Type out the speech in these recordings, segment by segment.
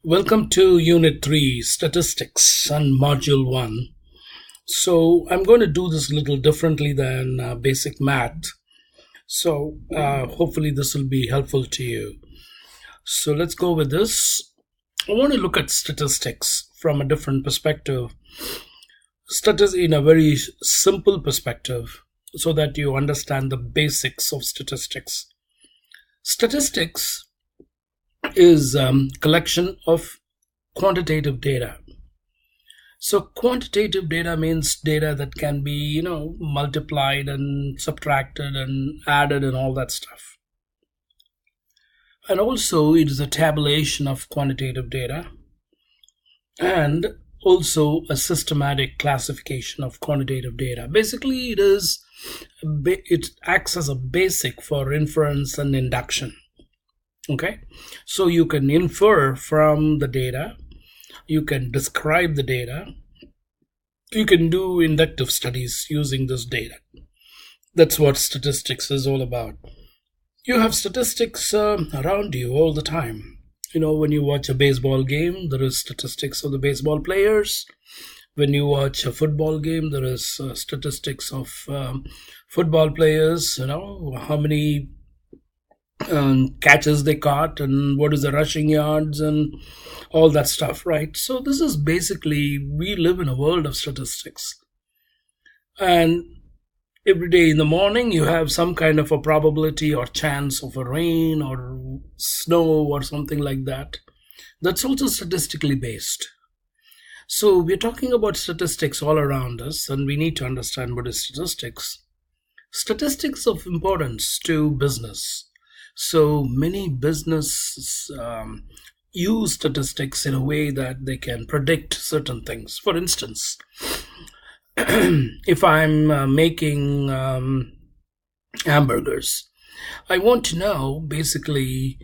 Welcome to Unit 3 Statistics and Module 1. So, I'm going to do this a little differently than basic math. So, hopefully, this will be helpful to you. So, let's go with this. I want to look at statistics from a different perspective, statistics in a very simple perspective, so that you understand the basics of statistics. Statistics is collection of quantitative data. So quantitative data means data that can be, multiplied and subtracted and added and all that stuff. And also it is a tabulation of quantitative data and also a systematic classification of quantitative data. Basically it acts as a basic for inference and induction. Okay, so you can infer from the data, you can describe the data, you can do inductive studies using this data. That's what statistics is all about. You have statistics around you all the time. When you watch a baseball game, there is statistics of the baseball players. When you watch a football game, there is statistics of football players, how many catches they caught and what is the rushing yards and all that stuff, right? So this is basically, we live in a world of statistics, and every day in the morning you have some kind of a probability or chance of a rain or snow or something like that. That's also statistically based. So we're talking about statistics all around us, and we need to understand what is statistics of importance to business. So many businesses use statistics in a way that they can predict certain things. For instance, if I'm making hamburgers, I want to know basically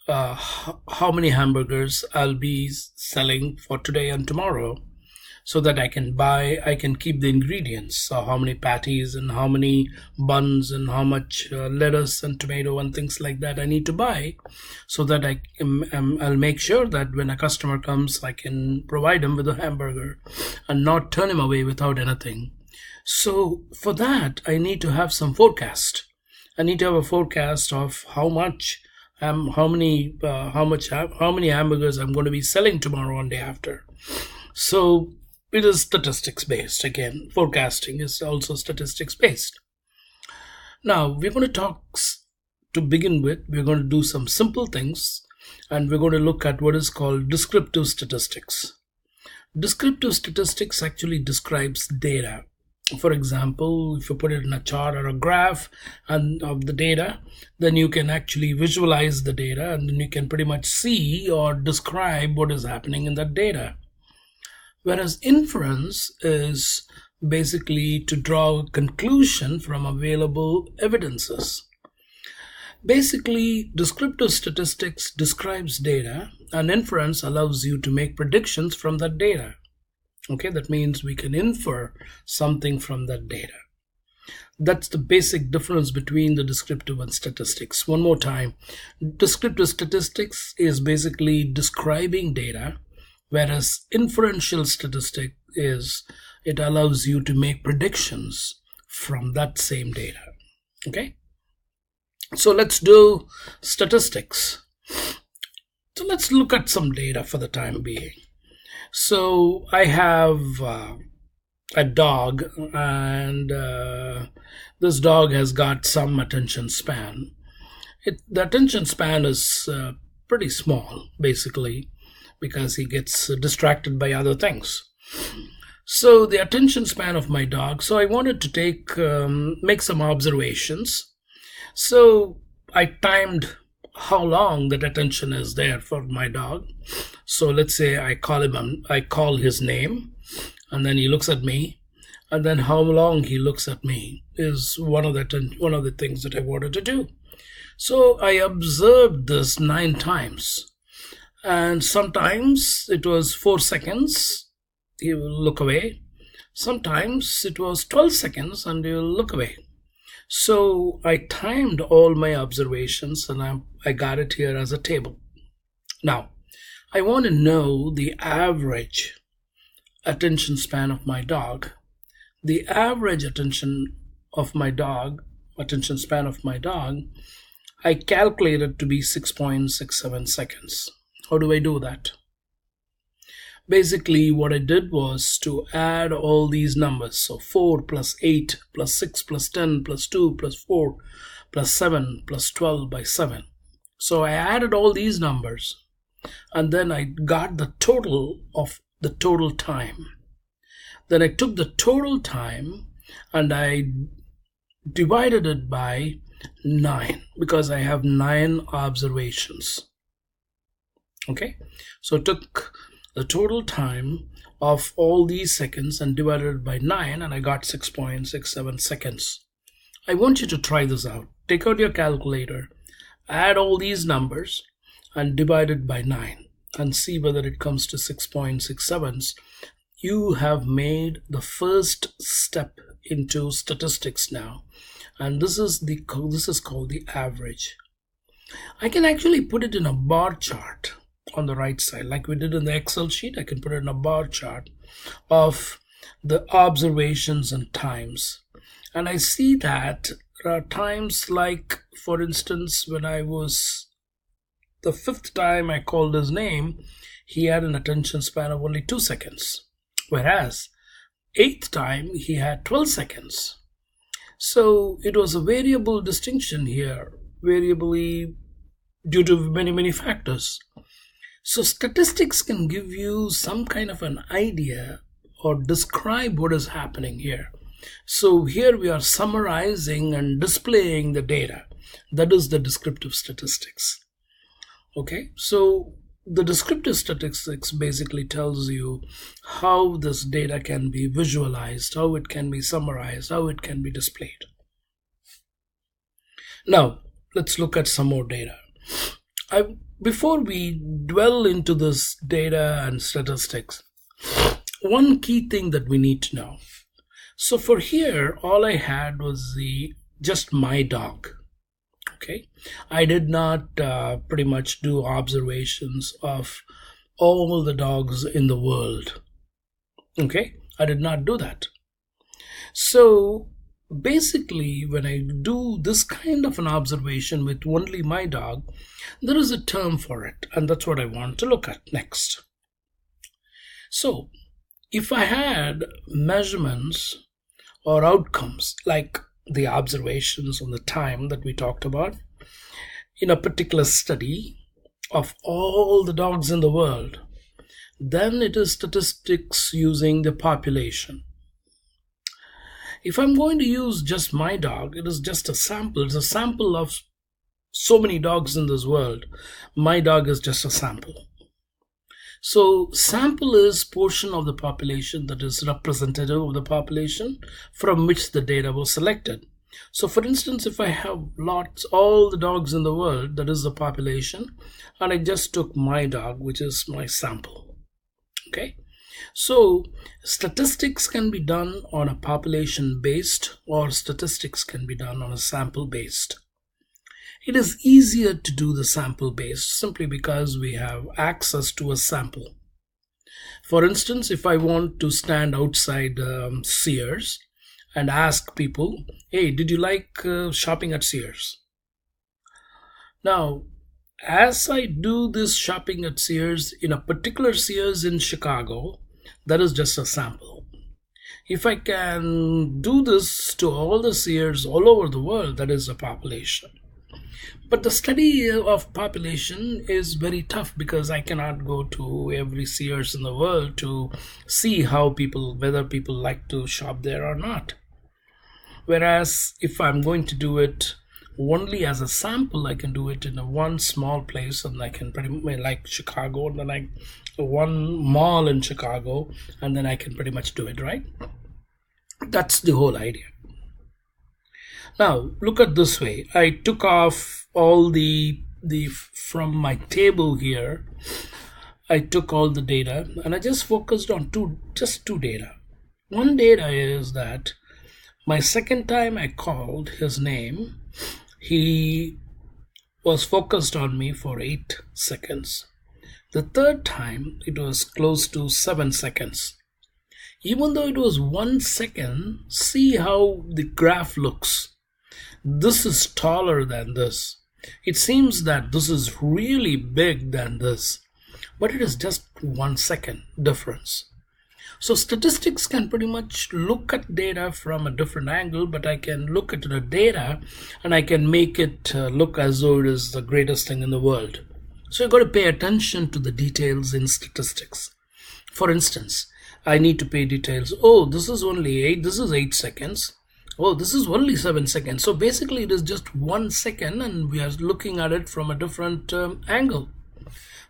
how many hamburgers I'll be selling for today and tomorrow, so that I can keep the ingredients. So how many patties and how many buns and how much lettuce and tomato and things like that I need to buy, so that I'll make sure that when a customer comes, I can provide him with a hamburger and not turn him away without anything. So for that, I need to have some forecast. I need to have a forecast of how many hamburgers I'm going to be selling tomorrow and day after. So it is statistics based. Again, forecasting is also statistics based. Now we're going to begin with, we're going to do some simple things, and we're going to look at what is called descriptive statistics. Descriptive statistics actually describes data. For example, if you put it in a chart or a graph and of the data, then you can actually visualize the data, and then you can pretty much see or describe what is happening in that data. Whereas inference is basically to draw a conclusion from available evidences. Basically, descriptive statistics describes data, and inference allows you to make predictions from that data. Okay, that means we can infer something from that data. That's the basic difference between the descriptive and statistics. One more time, descriptive statistics is basically describing data, whereas inferential statistic it allows you to make predictions from that same data. Okay, so let's do statistics. So let's look at some data for the time being. So I have a dog, and this dog has got some attention span. The attention span is pretty small, basically, because he gets distracted by other things. So the attention span of my dog, so I wanted to make some observations. So I timed how long that attention is there for my dog. So let's say I call his name, and then he looks at me, and then how long he looks at me is one of the things that I wanted to do. So I observed this 9 times. And sometimes it was 4 seconds, he will look away. Sometimes it was 12 seconds and he will look away. So I timed all my observations, and I got it here as a table. Now, I want to know the average attention span of my dog. The average attention span of my dog, I calculated to be 6.67 seconds. How do I do that? Basically, what I did was to add all these numbers. So 4 plus 8 plus 6 plus 10 plus 2 plus 4 plus 7 plus 12 by 7. So I added all these numbers and then I got the total of the total time. Then I took the total time and I divided it by 9 because I have 9 observations. Okay, so I took the total time of all these seconds and divided it by 9 and I got 6.67 seconds. I want you to try this out. Take out your calculator, add all these numbers and divide it by 9 and see whether it comes to 6.67. You have made the first step into statistics now, and this is called the average. I can actually put it in a bar chart on the right side like we did in the Excel sheet. I can put it in a bar chart of the observations and times, and I see that there are times like, for instance, when I was the 5th time I called his name, he had an attention span of only 2 seconds, whereas 8th time he had 12 seconds. So it was a variable distinction here, variably due to many factors. So statistics can give you some kind of an idea or describe what is happening here. So here we are summarizing and displaying the data. That is the descriptive statistics. Okay, so the descriptive statistics basically tells you how this data can be visualized, how it can be summarized, how it can be displayed. Now, let's look at some more data. Before we dwell into this data and statistics, one key thing that we need to know. So for here, all I had was just my dog. Okay, I did not pretty much do observations of all the dogs in the world. Okay, I did not do that. So basically, when I do this kind of an observation with only my dog, there is a term for it, and that's what I want to look at next. So if I had measurements or outcomes like the observations on the time that we talked about in a particular study of all the dogs in the world, then it is statistics using the population. If I'm going to use just my dog, it is just a sample. It's a sample of so many dogs in this world. My dog is just a sample. So sample is portion of the population that is representative of the population from which the data was selected. So for instance, if I have all the dogs in the world, that is the population, and I just took my dog, which is my sample. Okay. So statistics can be done on a population based, or statistics can be done on a sample based. It is easier to do the sample based simply because we have access to a sample. For instance, if I want to stand outside Sears and ask people, hey, did you like shopping at Sears? Now, as I do this shopping at Sears in a particular Sears in Chicago, that is just a sample. If I can do this to all the Sears all over the world, that is a population. But the study of population is very tough because I cannot go to every Sears in the world to see whether people like to shop there or not. Whereas if I'm going to do it only as a sample, I can do it in one small place, and I can pretty much like Chicago, and then one mall in Chicago, and then I can pretty much do it, right? That's the whole idea. Now look at this way. I took off all the from my table here. I took all the data and I just focused on two data. One data is that my second time I called his name, he was focused on me for 8 seconds. The third time it was close to 7 seconds. Even though it was 1 second, see how the graph looks. This is taller than this. It seems that this is really big than this, but it is just 1 second difference. So statistics can pretty much look at data from a different angle, but I can look at the data and I can make it look as though it is the greatest thing in the world. So you've got to pay attention to the details in statistics. For instance, I need to pay details. Oh, this is only 8, this is 8 seconds. Oh, this is only 7 seconds. So basically it is just 1 second and we are looking at it from a different angle.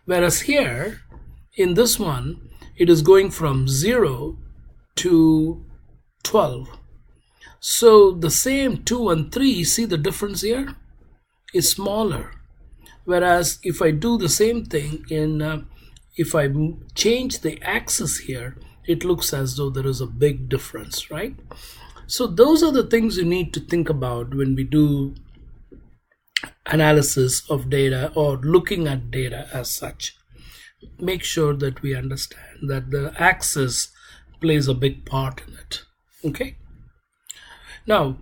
Whereas here, in this one, it is going from 0 to 12. So the same 2 and 3, see the difference here is smaller. Whereas if I do the same thing if I change the axis here, it looks as though there is a big difference, right? So those are the things you need to think about when we do analysis of data or looking at data as such. Make sure that we understand that the axis plays a big part in it. Okay. Now,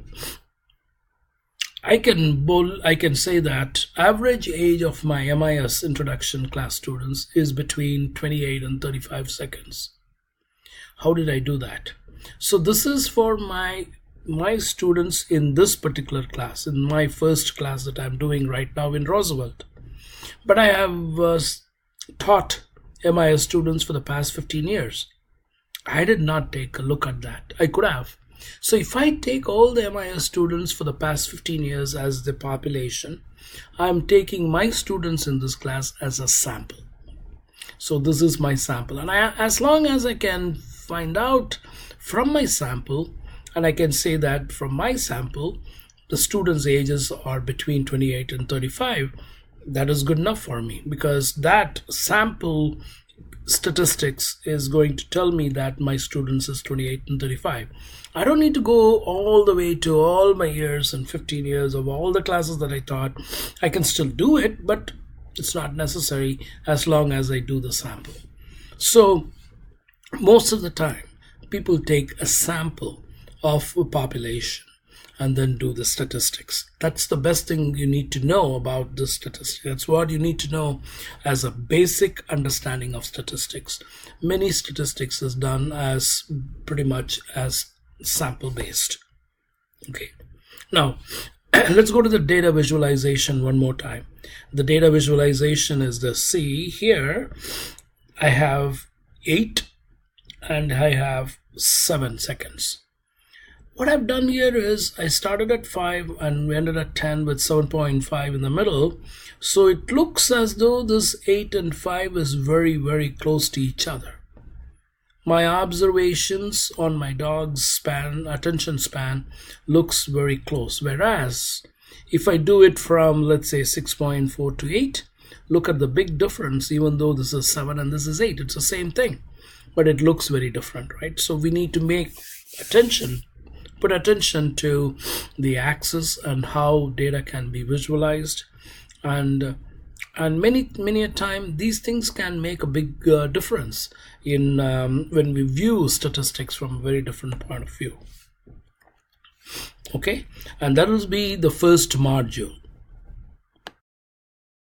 I can say that average age of my MIS introduction class students is between 28 and 35 seconds. How did I do that? So this is for my students in this particular class, in my first class that I'm doing right now in Roosevelt. But I have taught MIS students for the past 15 years. I did not take a look at that. I could have. So if I take all the MIS students for the past 15 years as the population, I'm taking my students in this class as a sample. So this is my sample. And as long as I can find out from my sample, and I can say that from my sample, the students' ages are between 28 and 35, that is good enough for me, because that sample statistics is going to tell me that my students is 28 and 35. I don't need to go all the way to all my years and 15 years of all the classes that I taught. I can still do it, but it's not necessary as long as I do the sample. So most of the time, people take a sample of a population and then do the statistics. That's the best thing you need to know about the statistics. That's what you need to know as a basic understanding of statistics. Many statistics is done as pretty much as sample based. Okay. Now, let's go to the data visualization one more time. The data visualization is the see here. I have 8 and I have 7 seconds. What I've done here is I started at 5 and we ended at 10 with 7.5 in the middle. So it looks as though this 8 and 5 is very, very close to each other. My observations on my dog's attention span looks very close. Whereas if I do it from, let's say, 6.4 to 8, look at the big difference. Even though this is 7 and this is 8, it's the same thing, but it looks very different, right? So we need to put attention to the axis and how data can be visualized, and many a time these things can make a big difference in when we view statistics from a very different point of view. Okay, and that will be the first module.